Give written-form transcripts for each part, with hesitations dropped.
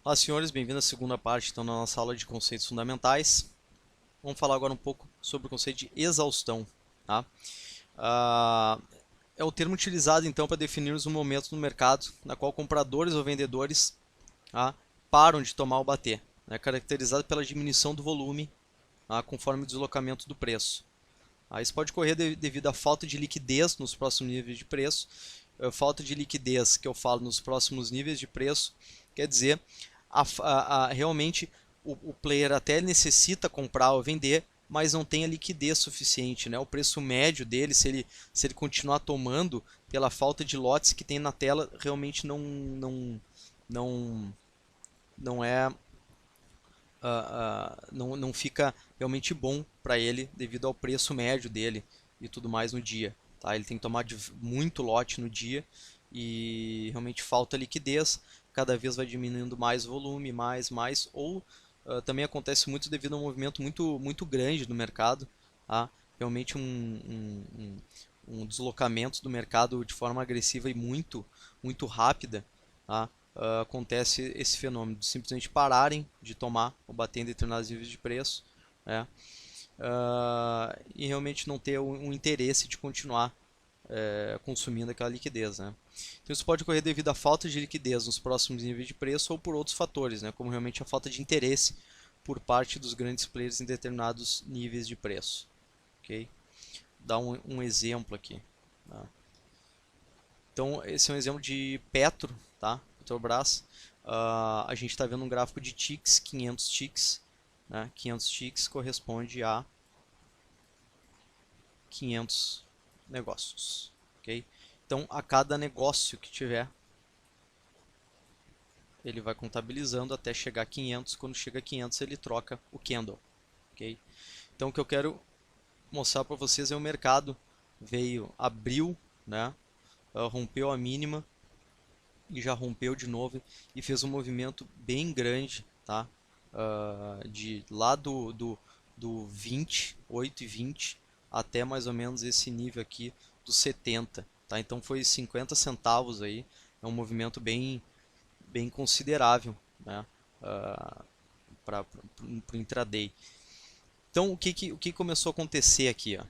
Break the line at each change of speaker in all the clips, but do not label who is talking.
Olá, senhores, bem-vindos à segunda parte então, na nossa aula de conceitos fundamentais. Vamos falar agora um pouco sobre o conceito de exaustão. Tá? É o termo utilizado então para definirmos um momento no mercado na qual compradores ou vendedores param de tomar ou bater, caracterizado pela diminuição do volume conforme o deslocamento do preço. Isso pode ocorrer devido à falta de liquidez nos próximos níveis de preço. Falta de liquidez que eu falo nos próximos níveis de preço quer dizer realmente o player até necessita comprar ou vender, mas não tem a liquidez suficiente, né? O preço médio dele, se ele continuar tomando pela falta de lotes que tem na tela, realmente não, não é não fica realmente bom para ele devido ao preço médio dele e tudo mais no dia. Tá? Ele tem que tomar muito lote no dia e realmente falta liquidez, cada vez vai diminuindo mais volume, mais, ou também acontece muito devido a um movimento muito grande no mercado, tá? Realmente um deslocamento do mercado de forma agressiva e muito rápida, tá? Acontece esse fenômeno de simplesmente pararem de tomar ou bater em determinados níveis de preço, né? E realmente não ter um interesse de continuar consumindo aquela liquidez, né? Então isso pode ocorrer devido à falta de liquidez nos próximos níveis de preço ou por outros fatores, né? Como realmente a falta de interesse por parte dos grandes players em determinados níveis de preço. Okay? Dá um exemplo aqui. Tá? Então esse é um exemplo de Petro, tá? Petrobras. A gente está vendo um gráfico de ticks, 500 ticks. Né? 500 ticks corresponde a 500 negócios. Okay? Então, a cada negócio que tiver, ele vai contabilizando até chegar a 500. Quando chega a 500, ele troca o candle. Okay? Então, o que eu quero mostrar para vocês é o mercado abriu, né? Rompeu a mínima e já rompeu de novo e fez um movimento bem grande, tá? De lá do 20, 8 e 20 até mais ou menos esse nível aqui dos 70, tá? Então foi 50 centavos aí, é um movimento bem considerável, né? Para o intraday. Então o que começou a acontecer aqui, ó?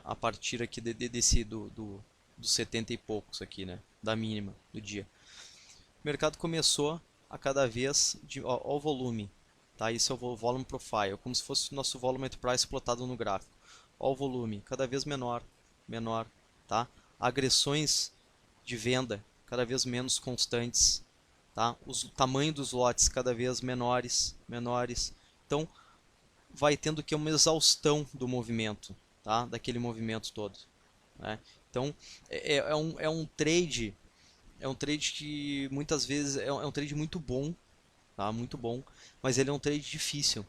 A partir aqui desse dos 70 e poucos aqui, né? Da mínima do dia. O mercado começou a cada vez ó, o volume, tá? Isso é o volume profile, como se fosse o nosso volume price plotado no gráfico. Ó, o volume cada vez menor, tá? Agressões de venda cada vez menos constantes, tá? O tamanho dos lotes cada vez menores. Então vai tendo que uma exaustão do movimento, tá? Daquele movimento todo, né? Então é um trade que muitas vezes é um trade muito bom, tá? Muito bom, mas ele é um trade difícil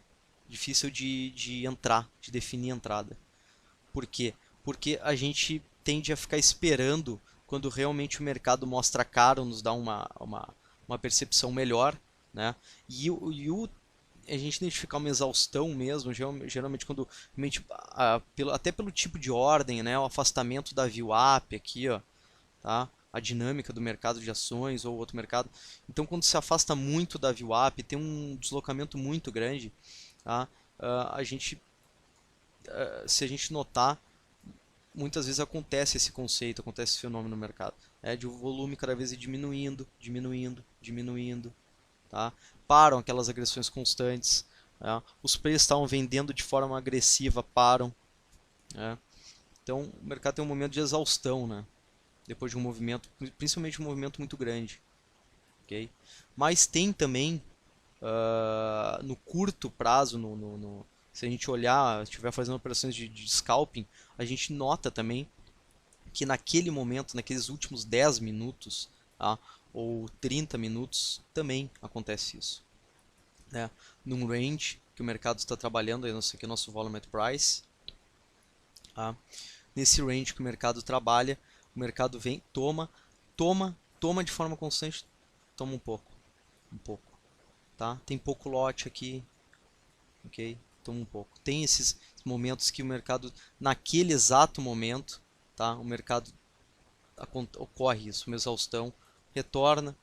de entrar, de definir a entrada. Por quê? Porque a gente tende a ficar esperando quando realmente o mercado mostra a cara ou nos dá uma percepção melhor, né? A gente identificar uma exaustão mesmo, geralmente quando realmente, até pelo tipo de ordem, né? O afastamento da VWAP aqui, ó, tá? A dinâmica do mercado de ações ou outro mercado. Então, quando se afasta muito da VWAP, tem um deslocamento muito grande, tá? A gente, se a gente notar, muitas vezes acontece esse conceito, acontece esse fenômeno no mercado, de o volume cada vez ir diminuindo, tá? Param aquelas agressões constantes, né? Os preços estavam vendendo de forma agressiva, param, né? Então, o mercado tem um momento de exaustão, né? Depois de um movimento, principalmente um movimento muito grande, ok? Mas tem também no curto prazo, se a gente olhar, estiver fazendo operações de scalping, a gente nota também que naquele momento, naqueles últimos 10 minutos, tá? Ou 30 minutos, também acontece isso, né? Num range que o mercado está trabalhando, aí não sei o que, nosso volume at price, tá? Nesse range que o mercado trabalha, o mercado vem, toma de forma constante, toma um pouco, tá? Tem pouco lote aqui, ok? Toma um pouco. Tem esses momentos que o mercado, naquele exato momento, tá? O mercado ocorre isso, uma exaustão, retorna,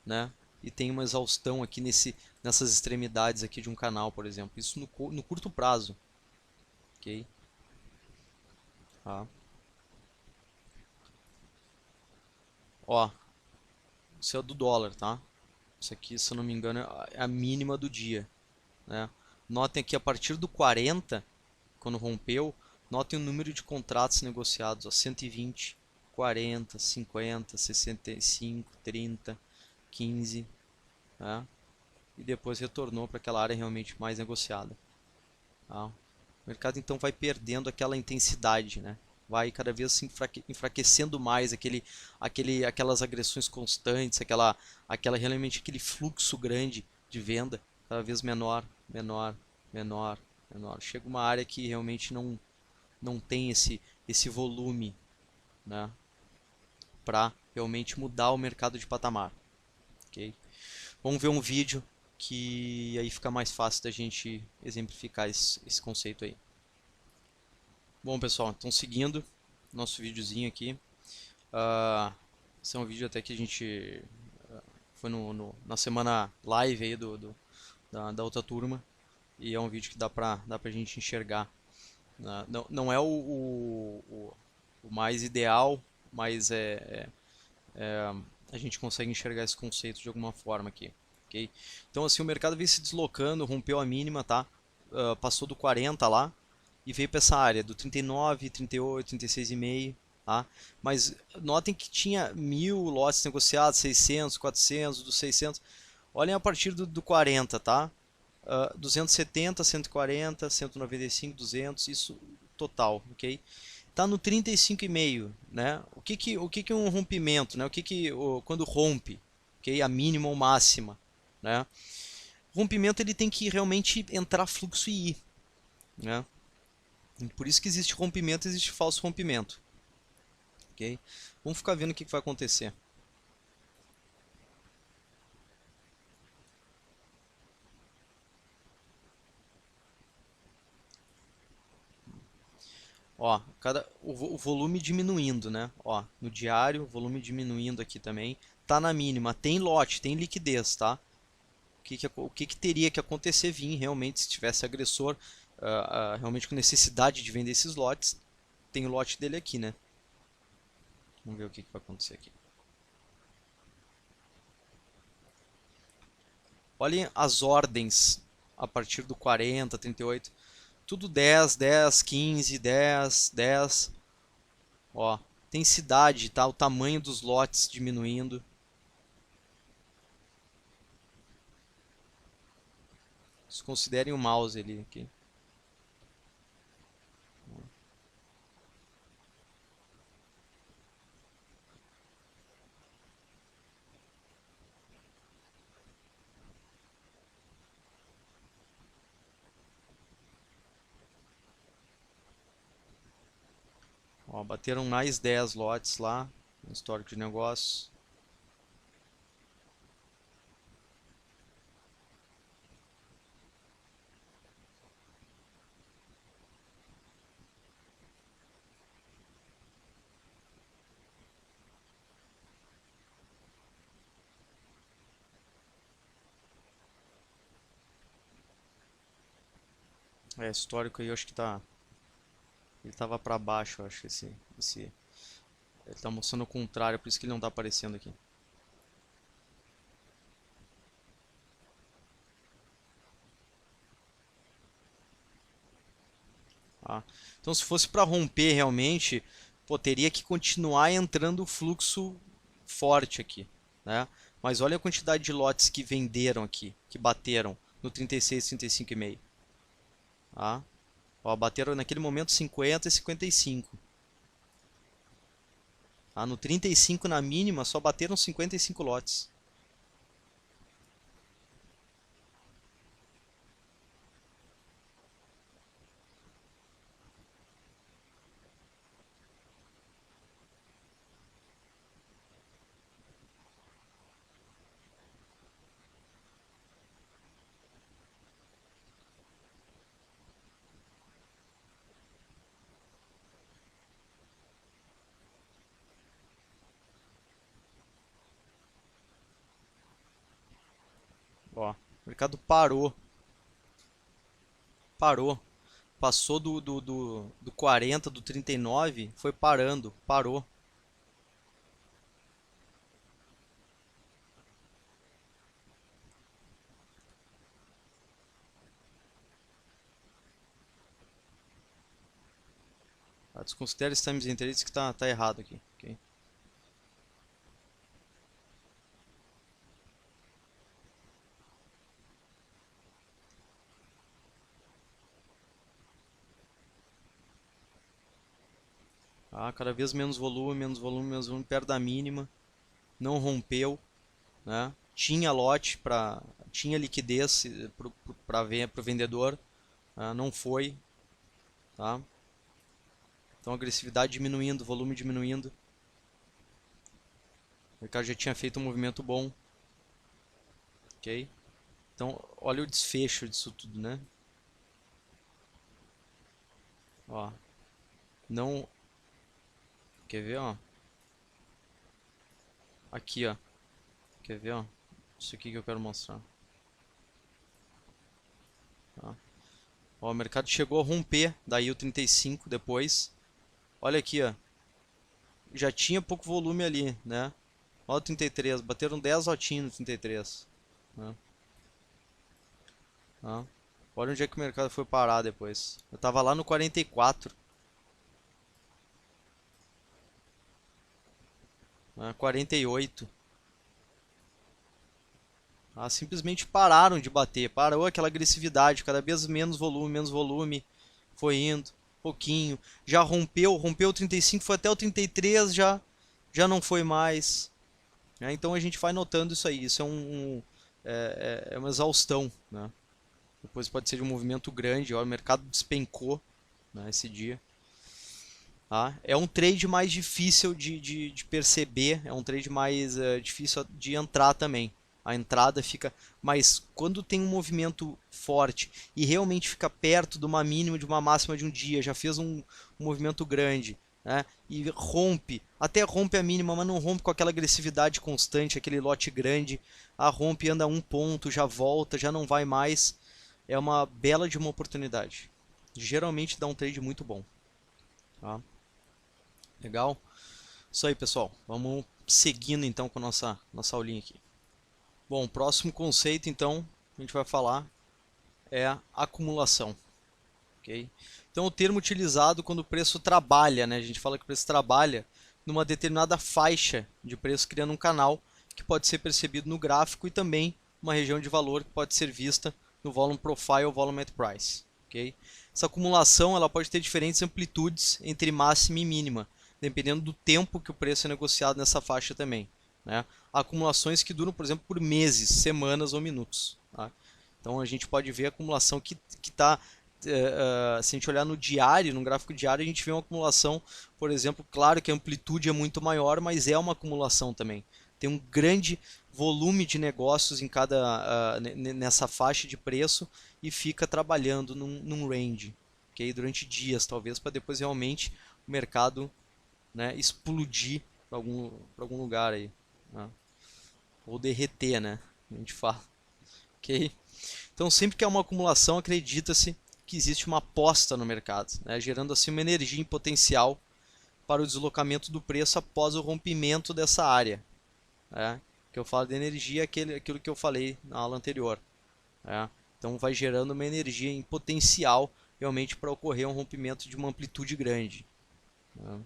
né? e tem uma exaustão aqui nessas extremidades aqui de um canal, por exemplo. Isso no curto prazo, ok? Tá. Ó, isso é do dólar, tá? Isso aqui, se eu não me engano, é a mínima do dia, né? Notem aqui a partir do 40, quando rompeu, notem o número de contratos negociados, ó, 120, 40, 50, 65, 30, 15, né? E depois retornou para aquela área realmente mais negociada. Tá? O mercado então vai perdendo aquela intensidade, né? Vai cada vez se enfraquecendo mais aquelas agressões constantes, realmente aquele fluxo grande de venda, cada vez menor, menor, menor, menor. Chega uma área que realmente não tem esse volume, né, para realmente mudar o mercado de patamar. Okay? Vamos ver um vídeo que aí fica mais fácil da gente exemplificar esse conceito aí. Bom, pessoal, então seguindo nosso videozinho aqui. Esse é um vídeo até que a gente foi na semana live aí da outra turma. E é um vídeo que dá pra gente enxergar. Não é o mais ideal, mas a gente consegue enxergar esse conceito de alguma forma aqui. Okay? Então assim, o mercado veio se deslocando, rompeu a mínima, tá? Passou do 40 lá e veio para essa área do 39, 38, 36,5, tá? Mas notem que tinha 1000 lotes negociados, 600, 400, dos 600. Olhem a partir do 40, tá? 270, 140, 195, 200, isso total, ok? Tá no 35,5, né? O que é um rompimento, né? Quando rompe, ok? A mínima ou máxima, né? O rompimento ele tem que realmente entrar fluxo e ir, né? Por isso que existe rompimento, existe falso rompimento, ok? Vamos ficar vendo o que vai acontecer. Ó, o volume diminuindo, né? Ó, no diário, o volume diminuindo aqui também. Tá na mínima, tem lote, tem liquidez, tá? O que teria que acontecer vir realmente se tivesse agressor realmente com necessidade de vender esses lotes? Tem o lote dele aqui, né? Vamos ver o que vai acontecer aqui. Olhem as ordens a partir do 40, 38. Tudo 10, 10, 15, 10, 10. Ó, intensidade, tá? O tamanho dos lotes diminuindo. Considerem o mouse ali aqui. Ó, bateram mais 10 lotes lá no histórico de negócios. Histórico aí, eu acho que tá. Ele tava para baixo, eu acho, esse. Ele tá mostrando o contrário, por isso que ele não tá aparecendo aqui. Tá? Então, se fosse para romper realmente, pô, teria que continuar entrando o fluxo forte aqui, né? Mas olha a quantidade de lotes que venderam aqui, que bateram no 36, 35,5. Tá? Ó, bateram naquele momento 50 e 55. Tá? No 35 na mínima só bateram 55 lotes. Ó, o mercado parou. Parou. Passou do 40, do 39, foi parando, parou. Desconsidere esse times interesse que tá errado aqui. Okay? Cada vez menos volume, menos volume, menos volume, perto da mínima. Não rompeu, né? Tinha lote tinha liquidez para o vendedor, não foi, tá? Então agressividade diminuindo, volume diminuindo. O mercado já tinha feito um movimento bom, ok? Então olha o desfecho disso tudo, né? Ó, não, quer ver, ó? Aqui, ó. Quer ver, ó? Isso aqui que eu quero mostrar. Tá? Ó, o mercado chegou a romper, daí o 35 depois. Olha aqui, ó. Já tinha pouco volume ali, né? Olha o 33, bateram 10 lotinhos no 33. Né? Tá? Olha onde é que o mercado foi parar depois. Eu tava lá no 44. 48. Simplesmente pararam de bater, parou aquela agressividade, cada vez menos volume, foi indo, pouquinho, já rompeu o 35, foi até o 33, já não foi mais. Né? Então a gente vai notando isso aí, isso é uma exaustão. Né? Depois pode ser de um movimento grande, ó, o mercado despencou, né, esse dia. É um trade mais difícil de perceber, é um trade mais difícil de entrar também. A entrada fica, mas quando tem um movimento forte e realmente fica perto de uma mínima, de uma máxima de um dia, já fez um movimento grande, né, e até rompe a mínima, mas não rompe com aquela agressividade constante, aquele lote grande, rompe, anda um ponto, já volta, já não vai mais, é uma bela de uma oportunidade. Geralmente dá um trade muito bom. Tá? Legal? Isso aí, pessoal. Vamos seguindo então com a nossa aulinha aqui. Bom, o próximo conceito então que a gente vai falar é a acumulação. Okay? Então, o termo utilizado quando o preço trabalha, né? A gente fala que o preço trabalha numa determinada faixa de preço, criando um canal que pode ser percebido no gráfico e também uma região de valor que pode ser vista no Volume Profile ou Volume at Price. Okay? Essa acumulação ela pode ter diferentes amplitudes entre máxima e mínima, dependendo do tempo que o preço é negociado nessa faixa também. Né? Há acumulações que duram, por exemplo, por meses, semanas ou minutos. Tá? Então a gente pode ver a acumulação que está, se a gente olhar no diário, no gráfico diário, a gente vê uma acumulação, por exemplo, claro que a amplitude é muito maior, mas é uma acumulação também. Tem um grande volume de negócios em nessa faixa de preço e fica trabalhando num range, okay? Durante dias, talvez, para depois realmente o mercado, né, explodir para algum lugar aí, né? Ou derreter, né? A gente fala. Okay? Então, sempre que há uma acumulação, acredita-se que existe uma aposta no mercado, né? Gerando assim uma energia em potencial para o deslocamento do preço após o rompimento dessa área. Né? Que eu falo de energia é aquilo que eu falei na aula anterior. Né? Então, vai gerando uma energia em potencial realmente para ocorrer um rompimento de uma amplitude grande. Né?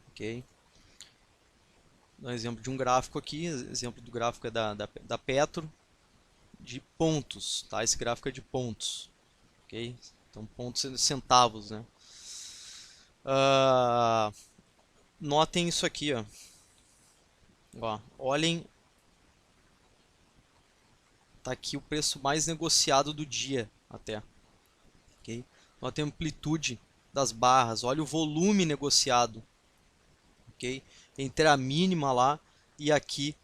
Ok? Um exemplo de um gráfico aqui, exemplo do gráfico é da Petro, de pontos, tá? Esse gráfico é de pontos, ok? Então pontos centavos, né? Notem isso aqui, ó. Olhem, tá aqui o preço mais negociado do dia até, ok? Notem a amplitude das barras, olha o volume negociado, ok? Entre a mínima lá e aqui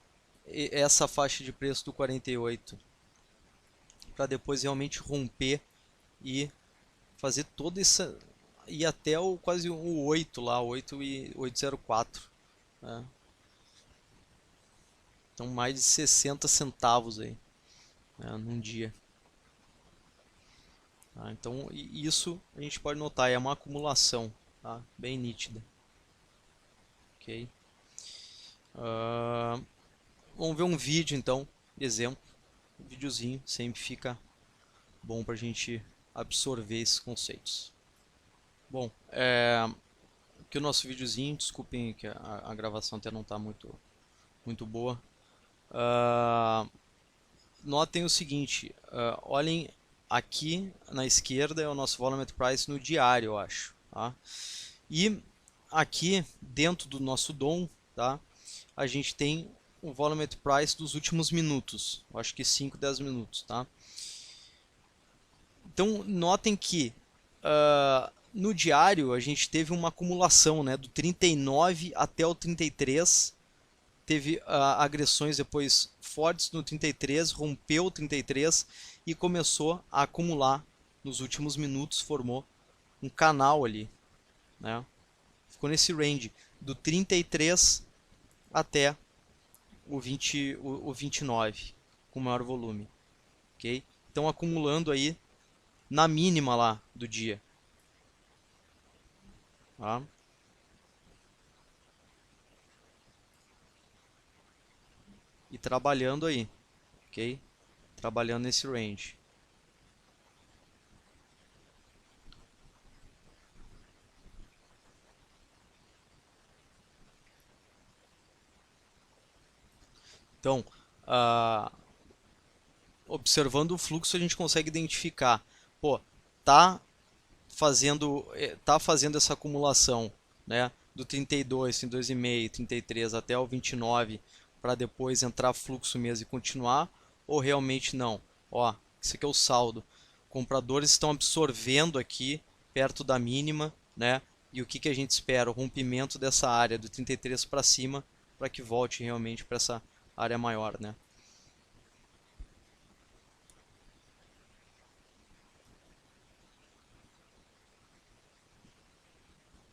essa faixa de preço do 48, para depois realmente romper e fazer toda essa, ir até quase o 8 lá, 8 e 804, né? Então mais de 60 centavos aí. né, num dia. Tá? Então isso a gente pode notar, é uma acumulação, tá? Bem nítida. Ok? Vamos ver um vídeo então, exemplo. Um videozinho sempre fica bom para a gente absorver esses conceitos. Bom, aqui o nosso videozinho, desculpem que a gravação até não está muito boa. Notem o seguinte, olhem aqui na esquerda é o nosso Volumetric Price no diário, eu acho. Tá? E aqui dentro do nosso DOM, tá? A gente tem o Volumetric Price dos últimos minutos, eu acho que 5, 10 minutos. Tá? Então notem que no diário a gente teve uma acumulação, né, do 39 até o 33. Teve agressões depois fortes no 33, rompeu o 33 e começou a acumular nos últimos minutos, formou um canal ali, né? Ficou nesse range do 33 até o 29, com maior volume, ok? Então acumulando aí na mínima lá do dia, tá? E trabalhando aí, ok? Trabalhando nesse range. Então, observando o fluxo, a gente consegue identificar, pô, tá fazendo essa acumulação, né, do 32, 32,5, 33 até o 29 para depois entrar fluxo mesmo e continuar, ou realmente não? Ó, isso aqui é o saldo. Compradores estão absorvendo aqui perto da mínima, né? E o que a gente espera? O rompimento dessa área do 33 para cima para que volte realmente para essa área maior, né?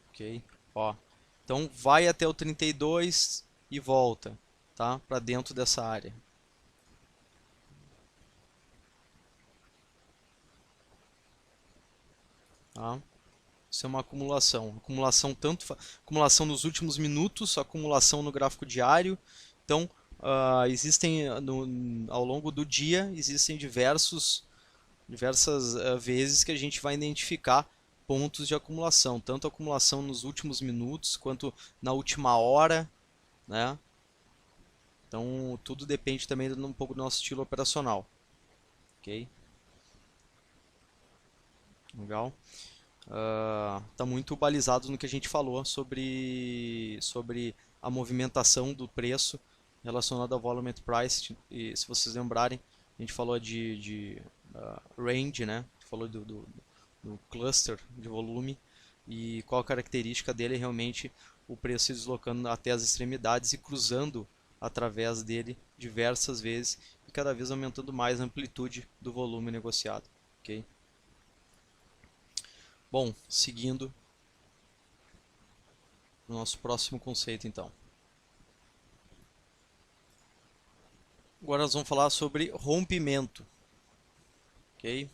Ok? Ó, então vai até o 32 e volta, tá? Para dentro dessa área. Tá? Isso é uma acumulação. Acumulação nos últimos minutos, acumulação no gráfico diário. Então, existem ao longo do dia existem diversas vezes que a gente vai identificar pontos de acumulação, tanto acumulação nos últimos minutos quanto na última hora, né? Então, tudo depende também um pouco do nosso estilo operacional, ok? Legal. Está muito balizado no que a gente falou sobre a movimentação do preço relacionado ao volume price. E se vocês lembrarem, a gente falou de range, né? A gente falou do cluster de volume e qual a característica dele é realmente o preço se deslocando até as extremidades e cruzando através dele diversas vezes e cada vez aumentando mais a amplitude do volume negociado. Ok? Bom, seguindo o nosso próximo conceito então. Agora nós vamos falar sobre rompimento. Ok?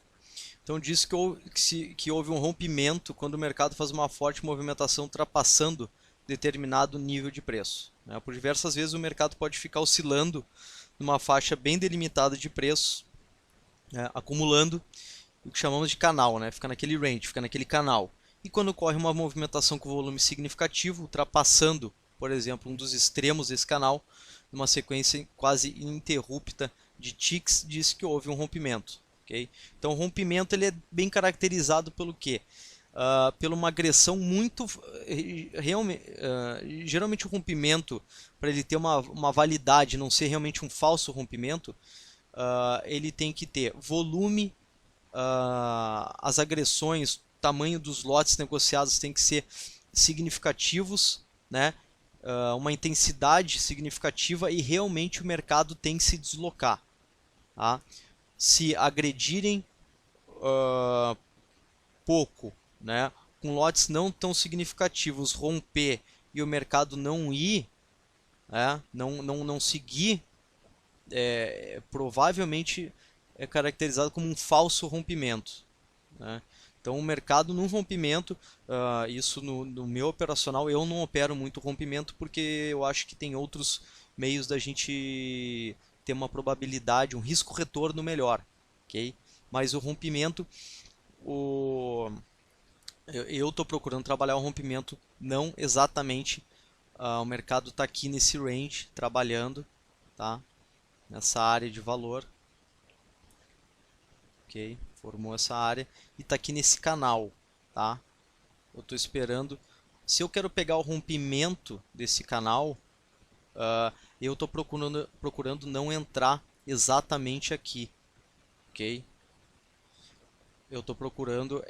Então diz que houve um rompimento quando o mercado faz uma forte movimentação ultrapassando determinado nível de preço. Né? Por diversas vezes o mercado pode ficar oscilando numa faixa bem delimitada de preço, né? Acumulando o que chamamos de canal, né? Fica naquele range, fica naquele canal. E quando ocorre uma movimentação com volume significativo, ultrapassando, por exemplo, um dos extremos desse canal, numa sequência quase ininterrupta de ticks, diz que houve um rompimento. Okay? Então, o rompimento ele é bem caracterizado pelo quê? Pela uma agressão muito geralmente o rompimento, para ele ter uma validade, não ser realmente um falso rompimento, ele tem que ter volume, as agressões, tamanho dos lotes negociados tem que ser significativos, né? Uma intensidade significativa e realmente o mercado tem que se deslocar. Tá? Se agredirem pouco, né? Com lotes não tão significativos, romper e o mercado não ir, né? não seguir, provavelmente é caracterizado como um falso rompimento, né? Então, o mercado num rompimento, isso no meu operacional, eu não opero muito rompimento porque eu acho que tem outros meios da gente ter uma probabilidade, um risco-retorno melhor, ok? Mas o rompimento, eu estou procurando trabalhar o rompimento, não exatamente, o mercado está aqui nesse range, trabalhando, tá? Nessa área de valor, ok? Formou essa área e está aqui nesse canal, tá? Eu estou esperando. Se eu quero pegar o rompimento desse canal, eu estou procurando não entrar exatamente aqui, ok? Eu estou procurando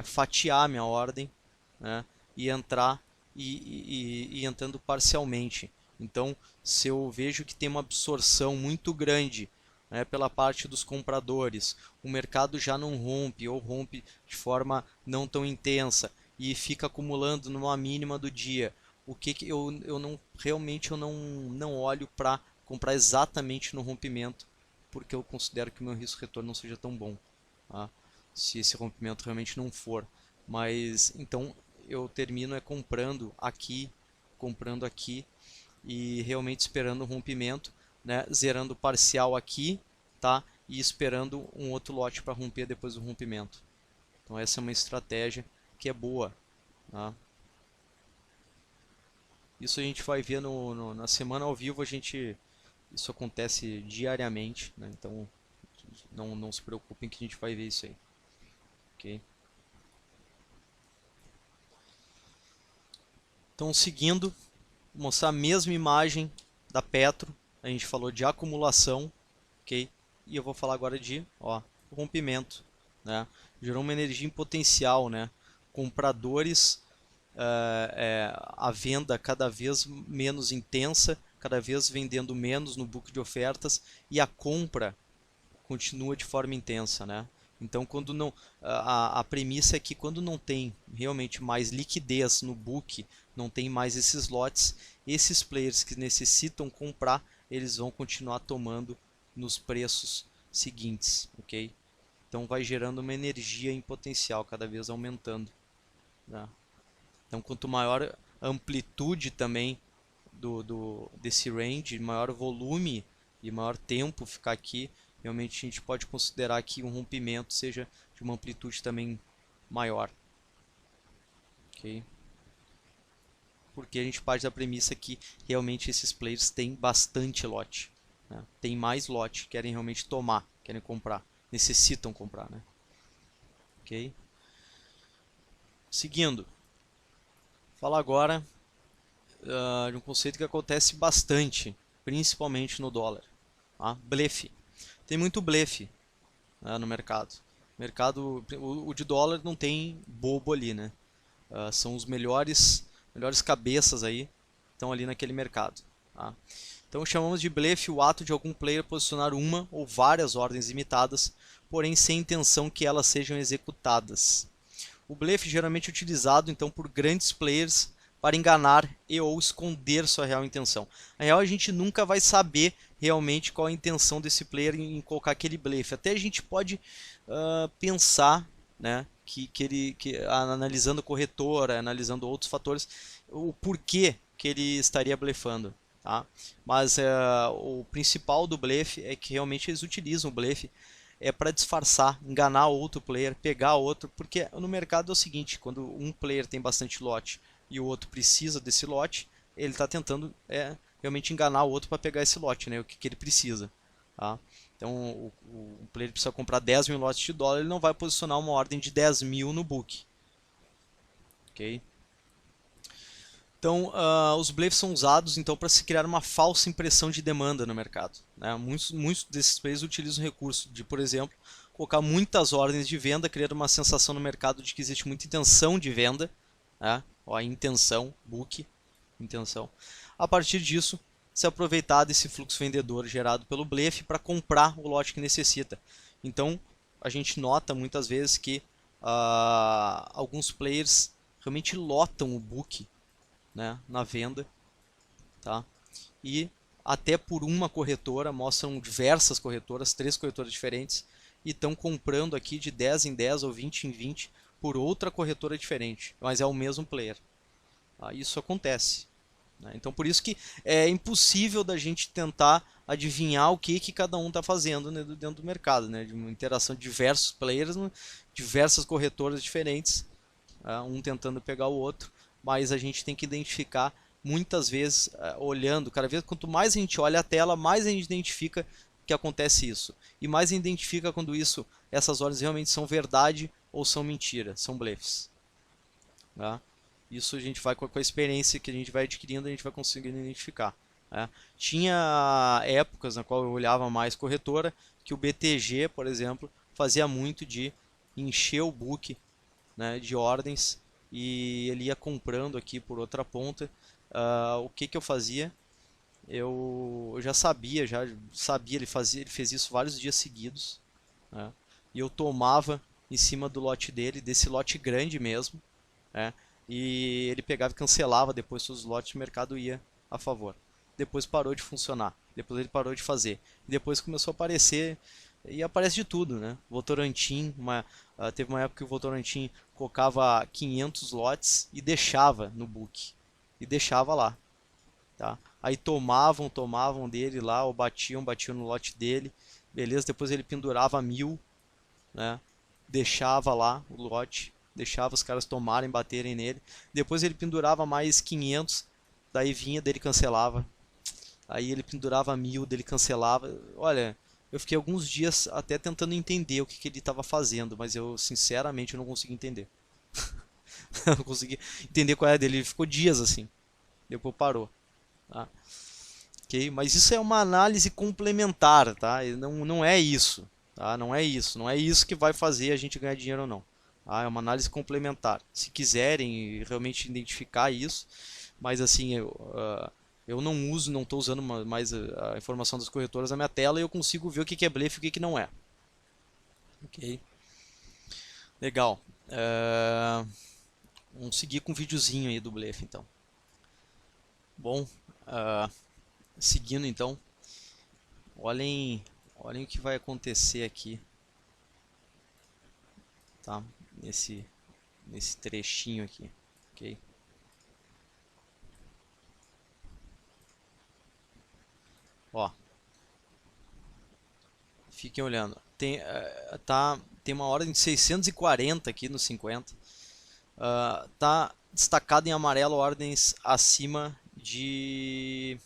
fatiar minha ordem, né? E entrar e entrando parcialmente. Então, se eu vejo que tem uma absorção muito grande, né, pela parte dos compradores, o mercado já não rompe ou rompe de forma não tão intensa e fica acumulando numa mínima do dia, o que eu não realmente eu não olho para comprar exatamente no rompimento, porque eu considero que o meu risco retorno não seja tão bom, tá? Se esse rompimento realmente não for. Mas então eu termino comprando aqui e realmente esperando o rompimento, né? Zerando parcial aqui, tá? E esperando um outro lote para romper depois do rompimento. Então essa é uma estratégia que é boa, tá? Isso a gente vai ver na semana ao vivo, isso acontece diariamente, né? Então não se preocupem que a gente vai ver isso aí, ok? Então, seguindo, vou mostrar a mesma imagem da Petro. A gente falou de acumulação, ok? E eu vou falar agora de rompimento, né? Gerou uma energia em potencial, né? Compradores, a venda cada vez menos intensa, cada vez vendendo menos no book de ofertas e a compra continua de forma intensa, né? Então, quando não, a premissa é que quando não tem realmente mais liquidez no book, não tem mais esses lotes, esses players que necessitam comprar, eles vão continuar tomando nos preços seguintes, ok? Então, vai gerando uma energia em potencial, cada vez aumentando, né? Então, quanto maior amplitude também desse range, maior volume e maior tempo ficar aqui, realmente a gente pode considerar que um rompimento seja de uma amplitude também maior, ok? Porque a gente parte da premissa que realmente esses players têm bastante lote, né? Tem mais lote, querem realmente tomar, querem comprar, necessitam comprar, né? Ok? Seguindo, falar agora de um conceito que acontece bastante, principalmente no dólar, tá? Blefe. Tem muito blefe, né, no mercado. O de dólar não tem bobo ali, né? São os melhores cabeças aí que estão ali naquele mercado, tá? Então chamamos de blefe o ato de algum player posicionar uma ou várias ordens limitadas, porém sem intenção que elas sejam executadas. O blefe geralmente é utilizado então por grandes players para enganar e ou esconder sua real intenção. Na real, a gente nunca vai saber realmente qual a intenção desse player em colocar aquele blefe. Até a gente pode pensar, né, analisando corretora, analisando outros fatores, o porquê que ele estaria blefando. Tá? Mas o principal do blefe é que realmente eles utilizam o blefe para disfarçar, enganar outro player, pegar outro, porque no mercado é o seguinte, quando um player tem bastante lote e o outro precisa desse lote, ele está tentando realmente enganar o outro para pegar esse lote, né, o que ele precisa. Tá? Então o player precisa comprar 10 mil lotes de dólar, ele não vai posicionar uma ordem de 10 mil no book. Ok? Então, os blefs são usados então para se criar uma falsa impressão de demanda no mercado, né? Muitos desses players utilizam o recurso de, por exemplo, colocar muitas ordens de venda, criando uma sensação no mercado de que existe muita intenção de venda, né? Ó, intenção, book, intenção. A partir disso, se aproveitar desse fluxo vendedor gerado pelo blefe para comprar o lote que necessita. Então, a gente nota muitas vezes que alguns players realmente lotam o book, né, na venda, tá? E até por uma corretora, mostram diversas corretoras, 3 corretoras diferentes, e estão comprando aqui de 10 em 10 ou 20 em 20 por outra corretora diferente, mas é o mesmo player. Isso acontece, né? Então por isso que é impossível da gente tentar adivinhar o que cada um está fazendo, né, dentro do mercado, né? De uma interação de diversos players, né, diversas corretoras diferentes, um tentando pegar o outro, mas a gente tem que identificar muitas vezes, olhando, cada vez quanto mais a gente olha a tela, mais a gente identifica que acontece isso, e mais a gente identifica quando essas ordens realmente são verdade ou são mentira, são blefs, tá? Isso a gente vai com a experiência que a gente vai adquirindo, a gente vai conseguindo identificar, né? Tinha épocas na qual eu olhava mais corretora, que o BTG, por exemplo, fazia muito de encher o book, né, de ordens, e ele ia comprando aqui por outra ponta. O que eu fazia? Eu já sabia, ele fez isso vários dias seguidos, né? E eu tomava em cima do lote dele, desse lote grande mesmo, né? E ele pegava e cancelava depois se os lotes de mercado ia a favor. Depois parou de funcionar, depois ele parou de fazer, e depois começou a aparecer, e aparece de tudo, né? Votorantim, teve uma época que o Votorantim colocava 500 lotes e deixava no book, e deixava lá, tá? Aí tomavam dele lá, ou batiam no lote dele, beleza? Depois ele pendurava 1000, né? Deixava lá o lote, deixava os caras tomarem, baterem nele. Depois ele pendurava mais 500, daí vinha dele, cancelava. Aí ele pendurava 1000, dele cancelava. Olha, eu fiquei alguns dias até tentando entender o que ele estava fazendo, mas eu sinceramente não consegui entender. Não consegui entender qual era dele. Ele ficou dias assim, depois parou, tá? Ok? Mas isso é uma análise complementar, tá? Não é isso, tá? Não é isso. Não é isso que vai fazer a gente ganhar dinheiro ou não. Tá? É uma análise complementar. Se quiserem realmente identificar isso, mas assim, eu não uso, não estou usando mais a informação das corretoras na minha tela, e eu consigo ver o que é blefe e o que não é. Ok? Legal. Vamos seguir com um videozinho aí do blefe, então. Bom, seguindo então, olhem o que vai acontecer aqui, tá? Nesse trechinho aqui, ok? Ó, fiquem olhando. Tem uma ordem de 640 aqui no 50. Tá destacado em amarelo ordens acima de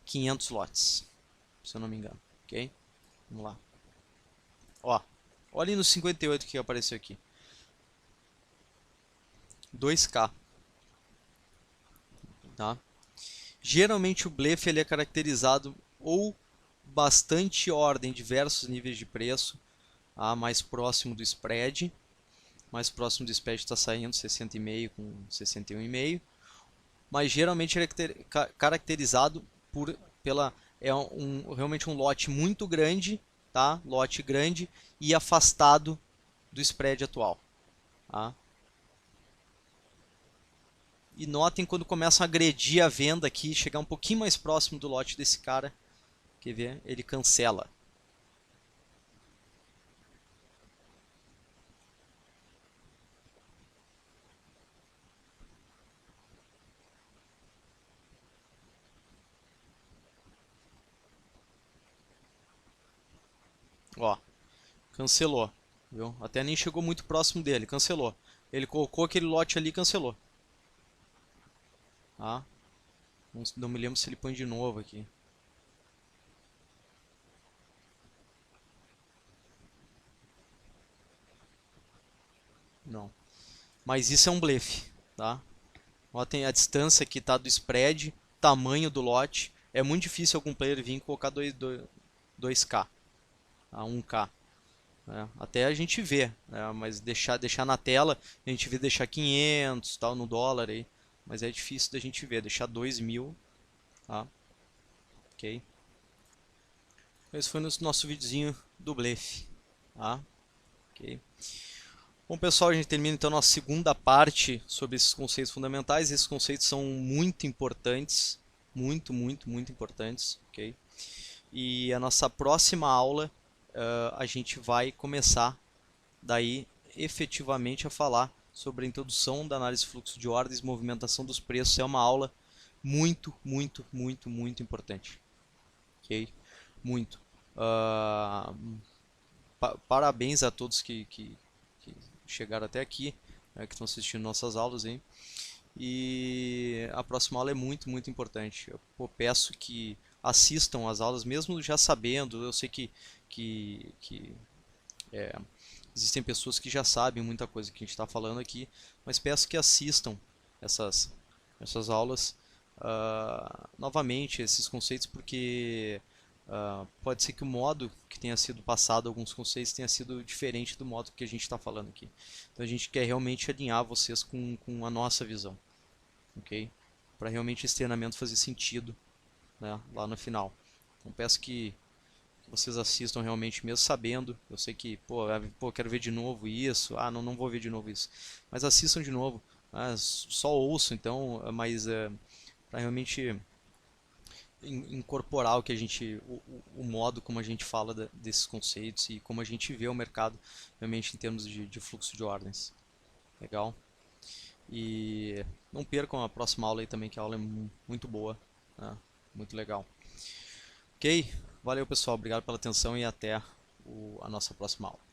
500 lotes, se eu não me engano, ok? Vamos lá. Ó, olhem no 58 que apareceu aqui. 2K, tá? Geralmente o blefe ele é caracterizado ou bastante ordem, diversos níveis de preço, mais próximo do spread. Mais próximo do spread está saindo 60,5 com 61,5. Mas geralmente ele é caracterizado realmente um lote muito grande, tá? Lote grande e afastado do spread atual, tá? E notem quando começam a agredir a venda aqui, chegar um pouquinho mais próximo do lote desse cara, quer ver? Ele cancela. Ó, cancelou, viu? Até nem chegou muito próximo dele, cancelou. Ele colocou aquele lote ali e cancelou. Tá? Não me lembro se ele põe de novo aqui. Não. Mas isso é um blefe, tá? Notem a distância que está do spread, tamanho do lote. É muito difícil algum player vir colocar 2K, 1K. Até a gente vê, né? Mas deixar na tela, a gente vê deixar 500 tal, no dólar aí. Mas é difícil da gente ver, deixar 2.000, tá? Ok? Esse foi o nosso videozinho do blefe, tá? Ok? Bom, pessoal, a gente termina então a nossa segunda parte sobre esses conceitos fundamentais. Esses conceitos são muito importantes, muito, muito, muito importantes, ok? E a nossa próxima aula a gente vai começar daí efetivamente a falar sobre a introdução da análise de fluxo de ordens, movimentação dos preços. É uma aula muito, muito, muito, muito importante, ok? Muito. Parabéns a todos que chegaram até aqui, que estão assistindo nossas aulas aí. E a próxima aula é muito, muito importante. Eu peço que assistam às aulas, mesmo já sabendo. Eu sei que existem pessoas que já sabem muita coisa que a gente está falando aqui, mas peço que assistam essas aulas novamente, esses conceitos, porque pode ser que o modo que tenha sido passado alguns conceitos tenha sido diferente do modo que a gente está falando aqui. Então a gente quer realmente alinhar vocês com a nossa visão, ok? Para realmente esse treinamento fazer sentido, né, lá no final. Então peço que vocês assistam realmente mesmo sabendo. Eu sei que, pô, quero ver de novo isso. Ah, não vou ver de novo isso. Mas assistam de novo. Só ouçam então, mas para realmente incorporar o que a gente, o modo como a gente fala desses conceitos e como a gente vê o mercado realmente em termos de fluxo de ordens. Legal? E não percam a próxima aula aí também, que a aula é muito boa, né? Muito legal. Ok? Valeu, pessoal. Obrigado pela atenção e até a nossa próxima aula.